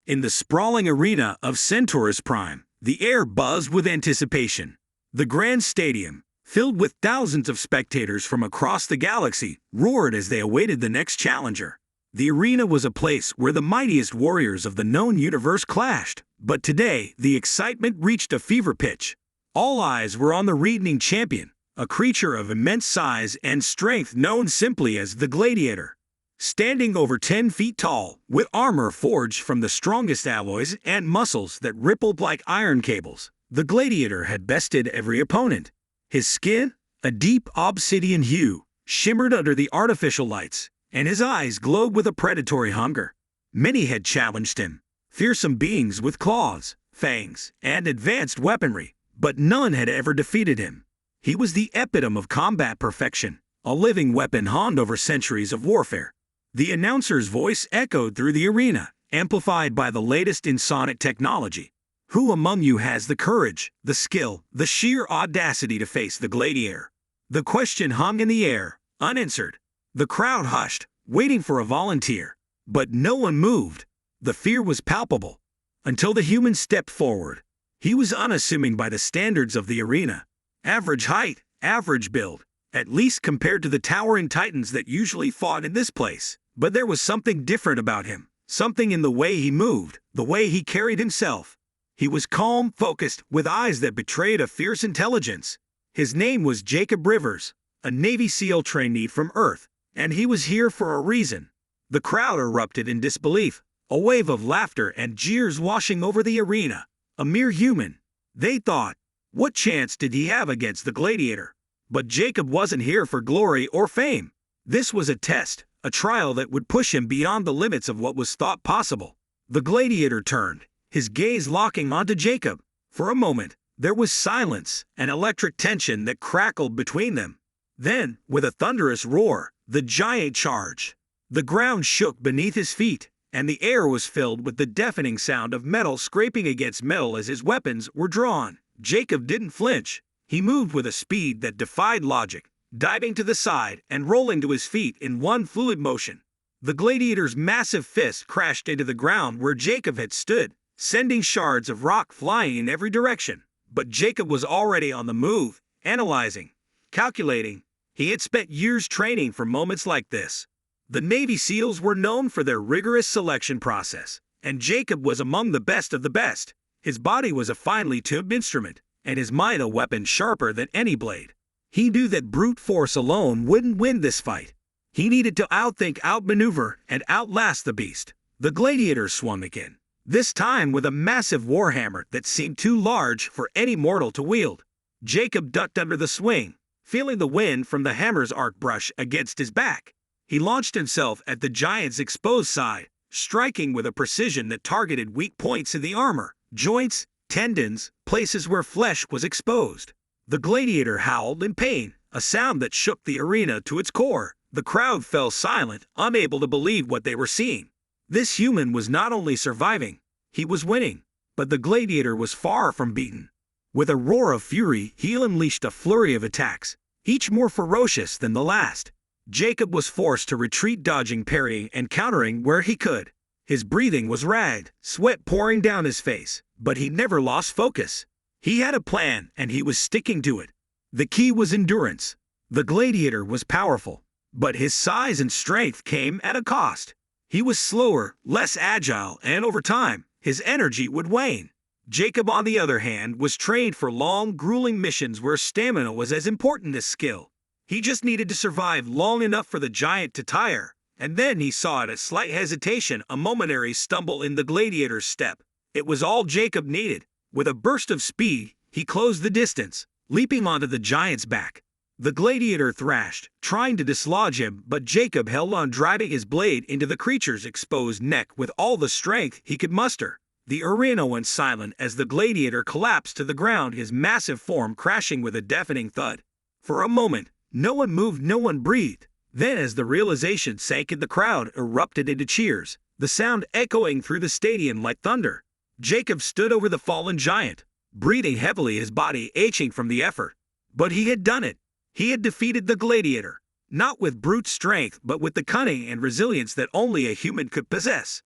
In the sprawling arena of Centaurus Prime, the air buzzed with anticipation. The grand stadium, filled with thousands of spectators from across the galaxy, roared as they awaited the next challenger. The arena was a place where the mightiest warriors of the known universe clashed, but today the excitement reached a fever pitch. All eyes were on the reigning champion, a creature of immense size and strength known simply as the Gladiator. Standing over 10 feet tall, with armor forged from the strongest alloys and muscles that rippled like iron cables, the Gladiator had bested every opponent. His skin, a deep obsidian hue, shimmered under the artificial lights, and his eyes glowed with a predatory hunger. Many had challenged him, fearsome beings with claws, fangs, and advanced weaponry, but none had ever defeated him. He was the epitome of combat perfection, a living weapon honed over centuries of warfare. The announcer's voice echoed through the arena, amplified by the latest in sonic technology. Who among you has the courage, the skill, the sheer audacity to face the Gladiator? The question hung in the air, unanswered. The crowd hushed, waiting for a volunteer. But no one moved. The fear was palpable. Until the human stepped forward. He was unassuming by the standards of the arena. Average height, average build, at least compared to the towering titans that usually fought in this place. But there was something different about him, something in the way he moved, the way he carried himself. He was calm, focused, with eyes that betrayed a fierce intelligence. His name was Jacob Rivers, a Navy SEAL trainee from Earth, and he was here for a reason. The crowd erupted in disbelief, a wave of laughter and jeers washing over the arena. A mere human. They thought, what chance did he have against the Gladiator? But Jacob wasn't here for glory or fame. This was a test, a trial that would push him beyond the limits of what was thought possible. The Gladiator turned, his gaze locking onto Jacob. For a moment, there was silence, an electric tension that crackled between them. Then, with a thunderous roar, the giant charged. The ground shook beneath his feet, and the air was filled with the deafening sound of metal scraping against metal as his weapons were drawn. Jacob didn't flinch. He moved with a speed that defied logic, diving to the side and rolling to his feet in one fluid motion. The Gladiator's massive fist crashed into the ground where Jacob had stood, sending shards of rock flying in every direction. But Jacob was already on the move, analyzing, calculating. He had spent years training for moments like this. The Navy SEALs were known for their rigorous selection process, and Jacob was among the best of the best. His body was a finely tuned instrument, and his mind a weapon sharper than any blade. He knew that brute force alone wouldn't win this fight. He needed to outthink, outmaneuver, and outlast the beast. The Gladiator swung again, this time with a massive warhammer that seemed too large for any mortal to wield. Jacob ducked under the swing, feeling the wind from the hammer's arc brush against his back. He launched himself at the giant's exposed side, striking with a precision that targeted weak points in the armor, joints, tendons, places where flesh was exposed. The Gladiator howled in pain, a sound that shook the arena to its core. The crowd fell silent, unable to believe what they were seeing. This human was not only surviving, he was winning. But the Gladiator was far from beaten. With a roar of fury, he unleashed a flurry of attacks, each more ferocious than the last. Jacob was forced to retreat, dodging, parrying, and countering where he could. His breathing was ragged, sweat pouring down his face, but he never lost focus. He had a plan, and he was sticking to it. The key was endurance. The Gladiator was powerful, but his size and strength came at a cost. He was slower, less agile, and over time, his energy would wane. Jacob, on the other hand, was trained for long, grueling missions where stamina was as important as skill. He just needed to survive long enough for the giant to tire, and then he saw it, a slight hesitation, a momentary stumble in the Gladiator's step. It was all Jacob needed. With a burst of speed, he closed the distance, leaping onto the giant's back. The Gladiator thrashed, trying to dislodge him, but Jacob held on, driving his blade into the creature's exposed neck with all the strength he could muster. The arena went silent as the Gladiator collapsed to the ground, his massive form crashing with a deafening thud. For a moment, no one moved, no one breathed. Then, as the realization sank in, the crowd erupted into cheers, the sound echoing through the stadium like thunder. Jacob stood over the fallen giant, breathing heavily, his body aching from the effort. But he had done it. He had defeated the Gladiator, not with brute strength but with the cunning and resilience that only a human could possess.